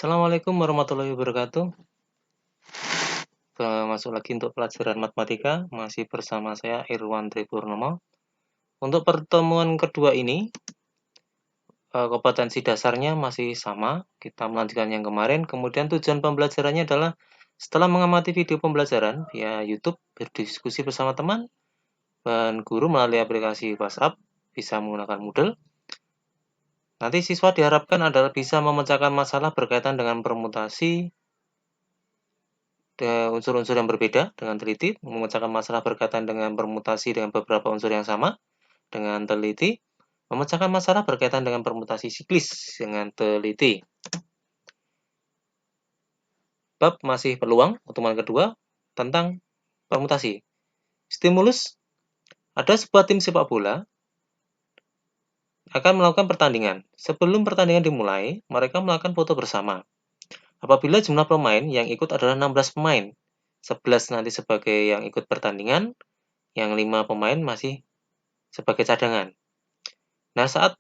Assalamualaikum warahmatullahi wabarakatuh. Masuk lagi untuk pelajaran matematika, masih bersama saya Irwan Tripurnomo. Untuk pertemuan kedua ini, kompetensi dasarnya masih sama, kita melanjutkan yang kemarin. Kemudian tujuan pembelajarannya adalah setelah mengamati video pembelajaran via YouTube, berdiskusi bersama teman dan guru melalui aplikasi WhatsApp, bisa menggunakan Moodle. Nanti siswa diharapkan adalah bisa memecahkan masalah berkaitan dengan permutasi unsur-unsur yang berbeda dengan teliti, memecahkan masalah berkaitan dengan permutasi dengan beberapa unsur yang sama dengan teliti, memecahkan masalah berkaitan dengan permutasi siklis dengan teliti. Bab masih peluang, pertemuan kedua tentang permutasi. Stimulus, ada sebuah tim sepak bola akan melakukan pertandingan. Sebelum pertandingan dimulai, mereka melakukan foto bersama. Apabila jumlah pemain yang ikut adalah 16 pemain, 11 nanti sebagai yang ikut pertandingan, yang 5 pemain masih sebagai cadangan. Nah, saat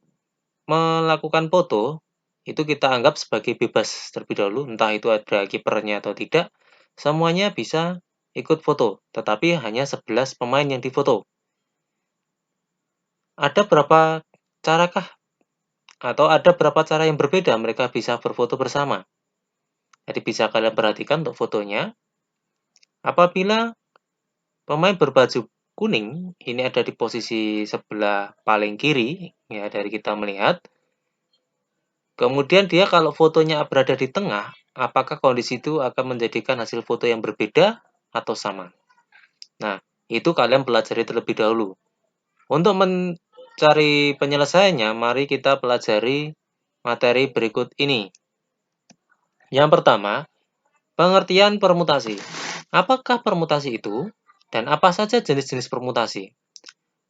melakukan foto, itu kita anggap sebagai bebas terlebih dahulu, entah itu ada kipernya atau tidak, semuanya bisa ikut foto, tetapi hanya 11 pemain yang difoto. Ada berapa carakah atau ada berapa cara yang berbeda mereka bisa berfoto bersama? Jadi bisa kalian perhatikan untuk fotonya. Apabila pemain berbaju kuning, ini ada di posisi sebelah paling kiri, ya dari kita melihat. Kemudian dia kalau fotonya berada di tengah, apakah kondisi itu akan menjadikan hasil foto yang berbeda atau sama? Nah, itu kalian pelajari terlebih dahulu. Untuk mencari penyelesaiannya, mari kita pelajari materi berikut ini. Yang pertama, pengertian permutasi. Apakah permutasi itu? Dan apa saja jenis-jenis permutasi?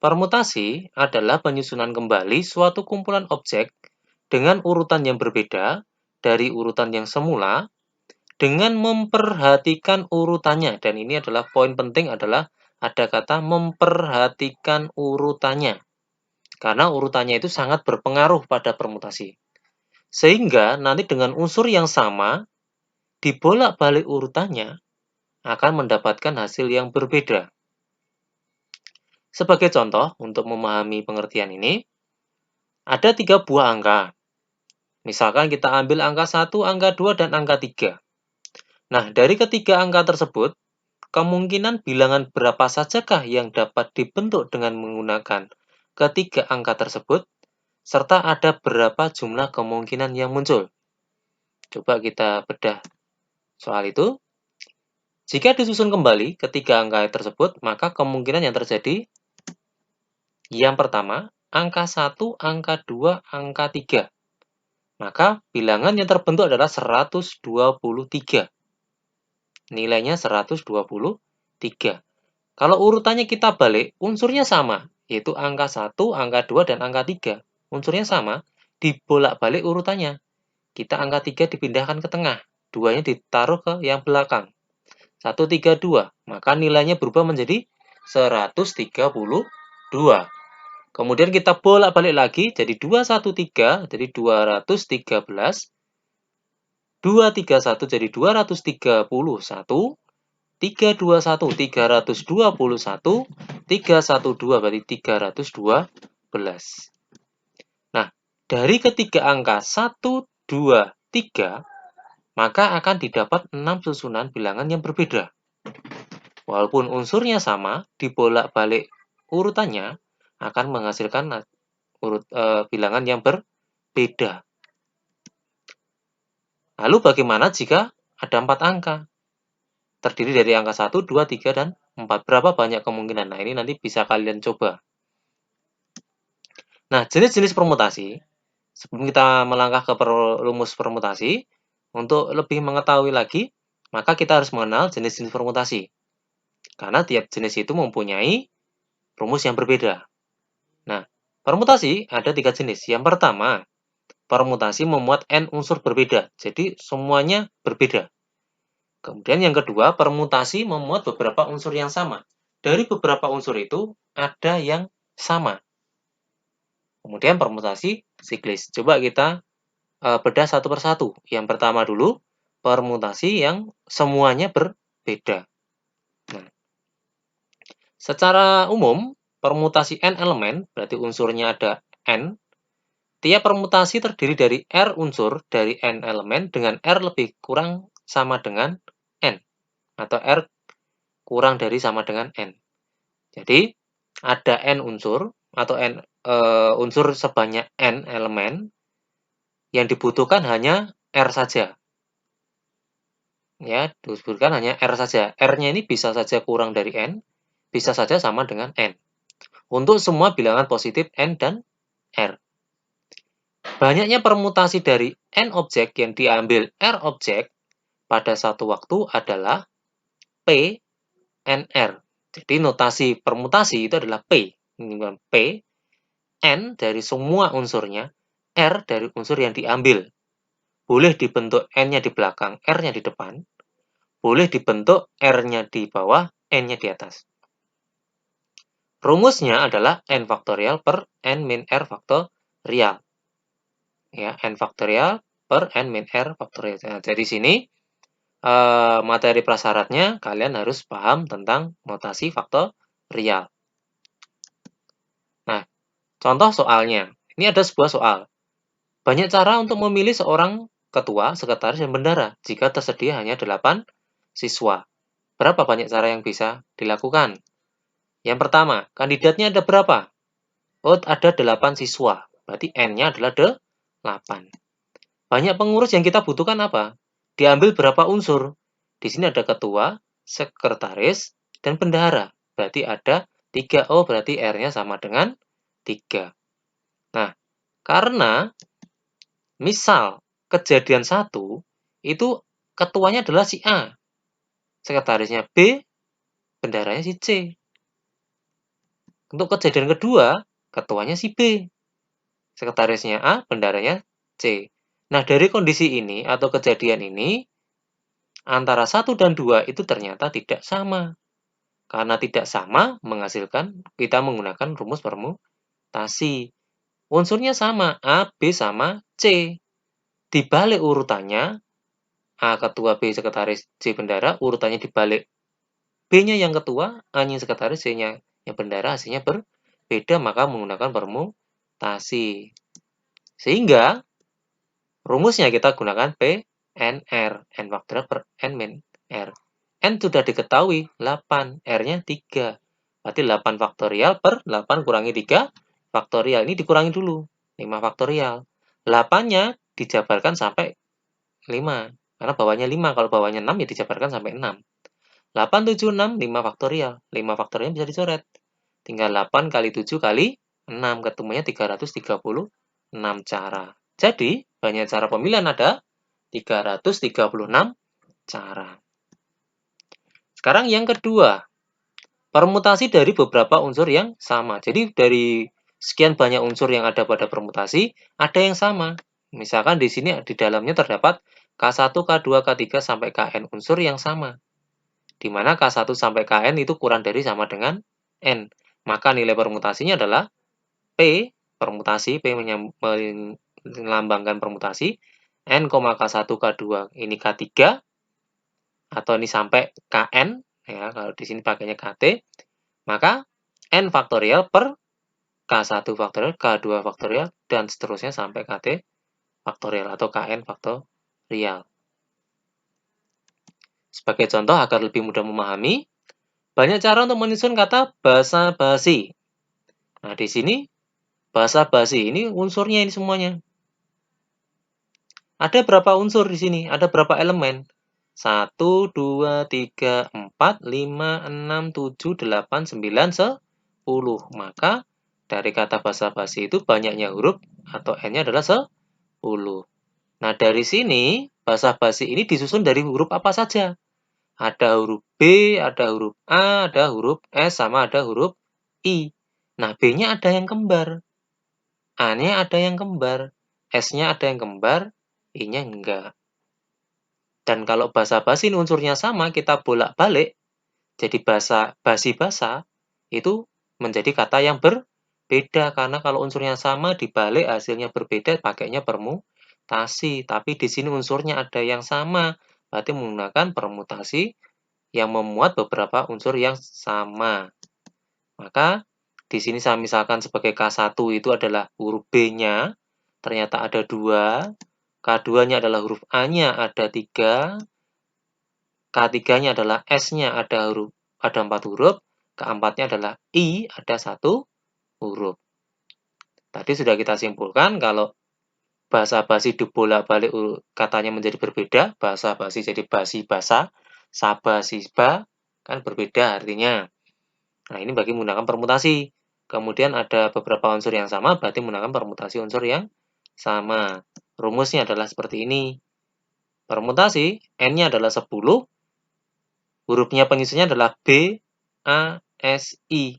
Permutasi adalah penyusunan kembali suatu kumpulan objek dengan urutan yang berbeda dari urutan yang semula dengan memperhatikan urutannya. Dan ini adalah poin penting adalah ada kata memperhatikan urutannya. Karena urutannya itu sangat berpengaruh pada permutasi. Sehingga nanti dengan unsur yang sama, dibolak-balik urutannya akan mendapatkan hasil yang berbeda. Sebagai contoh, untuk memahami pengertian ini, ada 3 buah angka. Misalkan kita ambil angka 1, angka 2, dan angka 3. Nah, dari ketiga angka tersebut, kemungkinan bilangan berapa sajakah yang dapat dibentuk dengan menggunakan ketiga angka tersebut, serta ada berapa jumlah kemungkinan yang muncul. Coba kita bedah soal itu. Jika disusun kembali ketiga angka tersebut, maka kemungkinan yang terjadi yang pertama, angka 1, angka 2, angka 3. Maka bilangan yang terbentuk adalah 123. Nilainya 123. Kalau urutannya kita balik, unsurnya sama, yaitu angka 1, angka 2, dan angka 3. Unsurnya sama, dibolak-balik urutannya. Kita angka 3 dipindahkan ke tengah, 2-nya ditaruh ke yang belakang. 132, maka nilainya berubah menjadi 132. Kemudian kita bolak-balik lagi, jadi 213, jadi 213. 231 jadi 231. 321, 321, 312 berarti 312. Nah, dari ketiga angka 1, 2, 3, maka akan didapat 6 susunan bilangan yang berbeda. Walaupun unsurnya sama, dibolak-balik urutannya akan menghasilkan bilangan yang berbeda. Lalu bagaimana jika ada 4 angka? Terdiri dari angka 1, 2, 3, dan 4. Berapa banyak kemungkinan? Nah, ini nanti bisa kalian coba. Nah, jenis-jenis permutasi. Sebelum kita melangkah ke rumus permutasi, untuk lebih mengetahui lagi, maka kita harus mengenal jenis-jenis permutasi. Karena tiap jenis itu mempunyai rumus yang berbeda. Nah, permutasi ada 3 jenis. Yang pertama, permutasi memuat n unsur berbeda. Jadi, semuanya berbeda. Kemudian yang kedua, permutasi memuat beberapa unsur yang sama. Dari beberapa unsur itu, ada yang sama. Kemudian permutasi siklis. Coba kita bedah satu persatu. Yang pertama dulu, permutasi yang semuanya berbeda. Nah, secara umum, permutasi n elemen, berarti unsurnya ada n, tiap permutasi terdiri dari R unsur dari n elemen dengan R lebih kurang sama dengan n, atau R kurang dari sama dengan n. Jadi, ada n unsur, atau n unsur sebanyak n elemen, yang dibutuhkan hanya R saja. Ya, disebutkan hanya R saja. R-nya ini bisa saja kurang dari n, bisa saja sama dengan n. Untuk semua bilangan positif n dan R. Banyaknya permutasi dari n objek yang diambil R objek pada satu waktu adalah P n R. Jadi notasi permutasi itu adalah P. P, n dari semua unsurnya, R dari unsur yang diambil. Boleh dibentuk n-nya di belakang, R-nya di depan. Boleh dibentuk R-nya di bawah, N-nya di atas. Rumusnya adalah N faktorial per N min R faktorial. Ya, N faktorial per N min R faktorial. Nah, jadi sini materi prasyaratnya kalian harus paham tentang notasi faktorial. Nah, contoh soalnya. Ini ada sebuah soal. Banyak cara untuk memilih seorang ketua, sekretaris, dan bendara jika tersedia hanya 8 siswa. Berapa banyak cara yang bisa dilakukan? Yang pertama, kandidatnya ada berapa? Oh, ada 8 siswa. Berarti N-nya adalah 8. Banyak pengurus yang kita butuhkan apa? Diambil berapa unsur? Di sini ada ketua, sekretaris, dan bendahara. Berarti ada 3. Oh, berarti R-nya sama dengan 3. Nah, karena misal kejadian 1, itu ketuanya adalah si A. Sekretarisnya B, bendaharanya si C. Untuk kejadian kedua, ketuanya si B. Sekretarisnya A, bendaharanya C. Nah, dari kondisi ini atau kejadian ini, antara 1 dan 2 itu ternyata tidak sama. Karena tidak sama, menghasilkan kita menggunakan rumus permutasi. Unsurnya sama, A, B, sama C. Dibalik urutannya, A ketua, B sekretaris, C bendara, urutannya dibalik. B-nya yang ketua, A-nya sekretaris, C-nya yang bendara, hasilnya berbeda, maka menggunakan permutasi. Sehingga rumusnya kita gunakan P, N, R. N faktorial per N min R. N sudah diketahui, 8. R-nya 3. Berarti 8 faktorial per 8 kurangi 3 faktorial. Ini dikurangi dulu, 5 faktorial. 8-nya dijabarkan sampai 5. Karena bawahnya 5, kalau bawahnya 6 ya dijabarkan sampai 6. 8, 7, 6, 5 faktorial. 5 faktorialnya bisa dicoret. Tinggal 8 kali 7 kali 6. Ketemunya 336 cara. Jadi, banyak cara pemilihan ada 336 cara. Sekarang yang kedua, permutasi dari beberapa unsur yang sama. Jadi, dari sekian banyak unsur yang ada pada permutasi, ada yang sama. Misalkan di sini di dalamnya terdapat K1, K2, K3, sampai Kn unsur yang sama. Di mana K1 sampai Kn itu kurang dari sama dengan N. Maka nilai permutasinya adalah P, permutasi, P melambangkan permutasi, N, K1, K2, ini K3, atau ini sampai Kn, ya, kalau di sini pakainya Kt, maka N faktorial per K1 faktorial, K2 faktorial, dan seterusnya sampai Kt faktorial, atau Kn faktorial. Sebagai contoh agar lebih mudah memahami, banyak cara untuk menyusun kata basa-basi. Nah, di sini basa-basi ini unsurnya ini semuanya. Ada berapa unsur di sini? Ada berapa elemen? 1, 2, 3, 4, 5, 6, 7, 8, 9, 10. Maka dari kata basa-basi itu banyaknya huruf atau N-nya adalah 10. Nah, dari sini basa-basi ini disusun dari huruf apa saja? Ada huruf B, ada huruf A, ada huruf S, sama ada huruf I. Nah, B-nya ada yang kembar. A-nya ada yang kembar. S-nya ada yang kembar. I-nya enggak. Dan kalau basa-basi ini unsurnya sama, kita bolak-balik. Jadi basi-basa itu menjadi kata yang berbeda. Karena kalau unsurnya sama, dibalik hasilnya berbeda, pakainya permutasi. permutasi, tapi di sini unsurnya ada yang sama, berarti menggunakan permutasi yang memuat beberapa unsur yang sama. Maka di sini saya misalkan sebagai K1 itu adalah huruf B-nya, ternyata ada 2, K2-nya adalah huruf A-nya ada 3, K3-nya adalah S-nya ada 4 huruf, keempatnya adalah I ada 1 huruf. Tadi sudah kita simpulkan kalau bahasa basi dibolak-balik katanya menjadi berbeda, bahasa basi jadi basi basa, saba sisba, kan berbeda artinya. Nah, ini bagi menggunakan permutasi. Kemudian ada beberapa unsur yang sama, berarti menggunakan permutasi unsur yang sama. Rumusnya adalah seperti ini. Permutasi, N-nya adalah 10, hurufnya penyusunnya adalah B, A, S, I.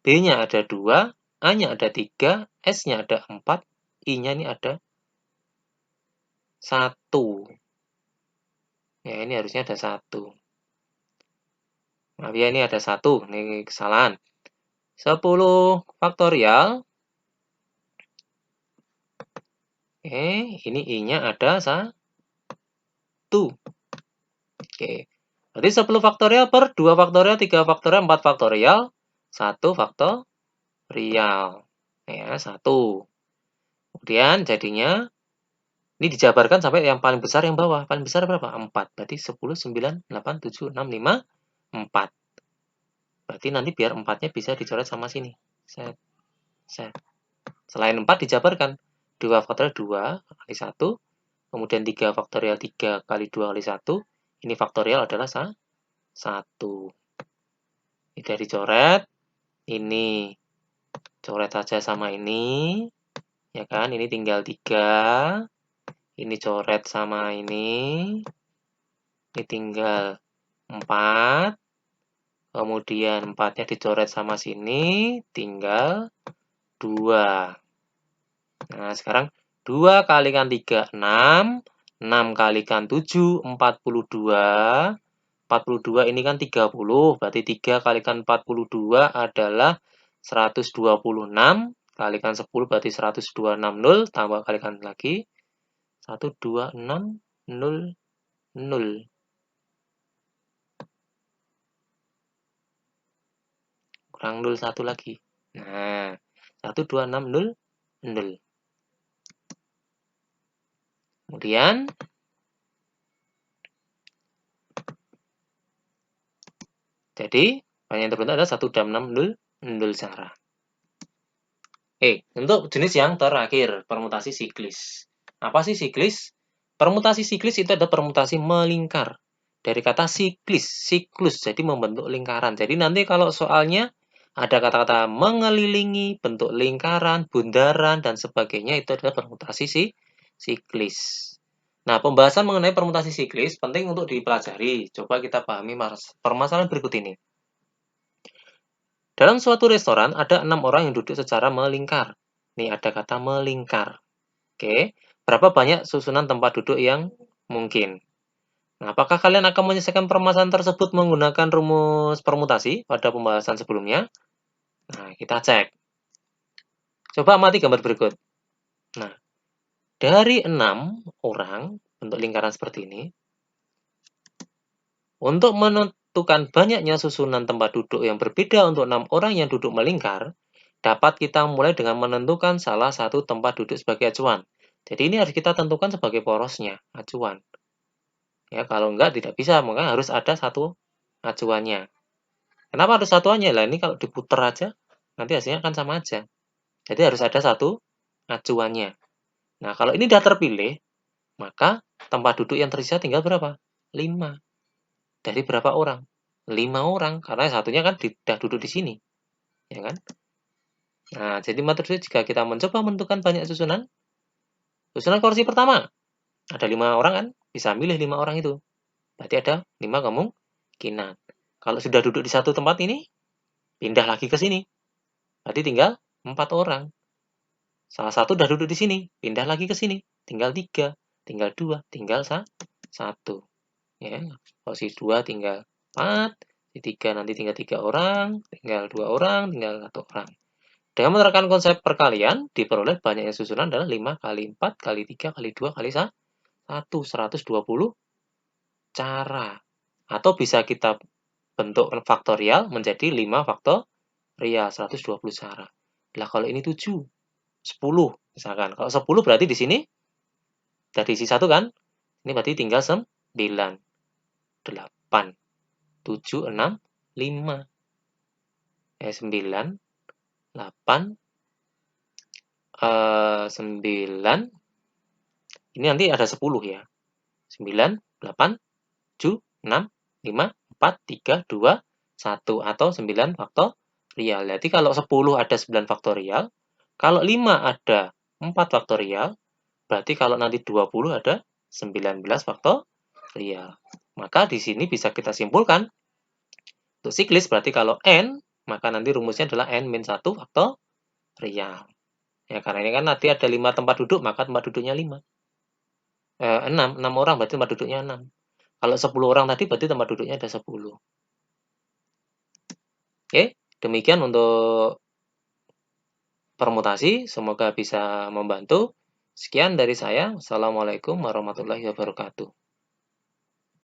B-nya ada 2, A-nya ada 3, S-nya ada 4, I-nya ini ada 1. Ya, ini harusnya ada 1. Maaf ya, ini ada 1. Ini kesalahan. 10 faktorial. Ini I-nya ada 1. Oke. Berarti 10 faktorial per 2 faktorial, 3 faktorial, 4 faktorial, 1 faktorial. Ya, 1. Kemudian jadinya ini dijabarkan sampai yang paling besar yang bawah. Paling besar berapa? 4. Berarti 10, 9, 8, 7, 6, 5, 4. Berarti nanti biar 4-nya bisa dicoret sama sini. Set, set. Selain 4 dijabarkan. 2 faktorial 2 kali 1. Kemudian 3 faktorial 3 kali 2 kali 1. Ini faktorial adalah 1. Ini dicoret. Ini coret saja sama ini. Ya kan? Ini tinggal 3. Ini coret sama ini. Ini tinggal 4. Kemudian 4-nya dicoret sama sini. Tinggal 2. Nah, sekarang 2 kalikan 3, 6. 6 kalikan 7, 42. 42 ini kan 30. Berarti 3 kalikan 42 adalah 126. Kalikan 10 berarti 126, tambah kalikan lagi 12600. Kurang 0 1 lagi. Nah, 12600. Kemudian jadi yang terbentuk adalah 12600 cara. Untuk jenis yang terakhir, permutasi siklis. Apa sih siklis? Permutasi siklis itu adalah permutasi melingkar. Dari kata siklis, siklus, jadi membentuk lingkaran. Jadi nanti kalau soalnya ada kata-kata mengelilingi, bentuk lingkaran, bundaran, dan sebagainya, itu adalah permutasi siklis. Nah, pembahasan mengenai permutasi siklis penting untuk dipelajari. Coba kita pahami permasalahan berikut ini. Dalam suatu restoran, ada 6 orang yang duduk secara melingkar. Nih, ada kata melingkar. Oke, berapa banyak susunan tempat duduk yang mungkin? Nah, apakah kalian akan menyelesaikan permasalahan tersebut menggunakan rumus permutasi pada pembahasan sebelumnya? Nah, kita cek. Coba amati gambar berikut. Nah, dari 6 orang, bentuk lingkaran seperti ini, untuk menentukan banyaknya susunan tempat duduk yang berbeda untuk 6 orang yang duduk melingkar, dapat kita mulai dengan menentukan salah satu tempat duduk sebagai acuan. Jadi ini harus kita tentukan sebagai porosnya, acuan. Ya, kalau enggak tidak bisa, maka harus ada satu acuannya. Kenapa harus satuannya? Lah ini kalau diputar aja, nanti hasilnya akan sama aja. Jadi harus ada satu acuannya. Nah, kalau ini sudah terpilih, maka tempat duduk yang tersisa tinggal berapa? 5. Dari berapa orang? 5 orang, karena satunya kan sudah duduk di sini. Ya kan? Nah, jadi maksudnya jika kita mencoba menentukan banyak susunan kursi pertama, ada 5 orang kan? Bisa milih 5 orang itu. Berarti ada 5 kemungkinan. Kalau sudah duduk di satu tempat ini, pindah lagi ke sini. Berarti tinggal 4 orang. Salah satu sudah duduk di sini, pindah lagi ke sini. Tinggal 3, tinggal 2, tinggal 1. Ya, posisi 2 tinggal 4, di 3 nanti tinggal 3 orang, tinggal 2 orang, tinggal 1 orang. Dengan menerapkan konsep perkalian, diperoleh banyaknya susunan adalah 5 kali 4 kali 3 kali 2 kali 1, 120 cara. Atau bisa kita bentuk faktorial menjadi 5 faktorial, 120 cara. Lah kalau ini 7, 10 misalkan. Kalau 10 berarti di sini dari isi 1 kan? Ini berarti tinggal 9, 8, 7, 6, 5. 9, 8, 9. Ini nanti ada 10 ya. 9, 8, 7, 6, 5, 4, 3, 2, 1. Atau 9 faktorial. Jadi kalau 10 ada 9 faktorial, kalau 5 ada 4 faktorial, berarti kalau nanti 20 ada 19 faktorial. Maka di sini bisa kita simpulkan, untuk siklis berarti kalau n, maka nanti rumusnya adalah n-1 faktorial. Ya, karena ini kan nanti ada 5 tempat duduk, maka tempat duduknya 5. 6 orang berarti tempat duduknya 6. Kalau 10 orang tadi berarti tempat duduknya ada 10. Oke, demikian untuk permutasi, semoga bisa membantu. Sekian dari saya. Assalamualaikum warahmatullahi wabarakatuh.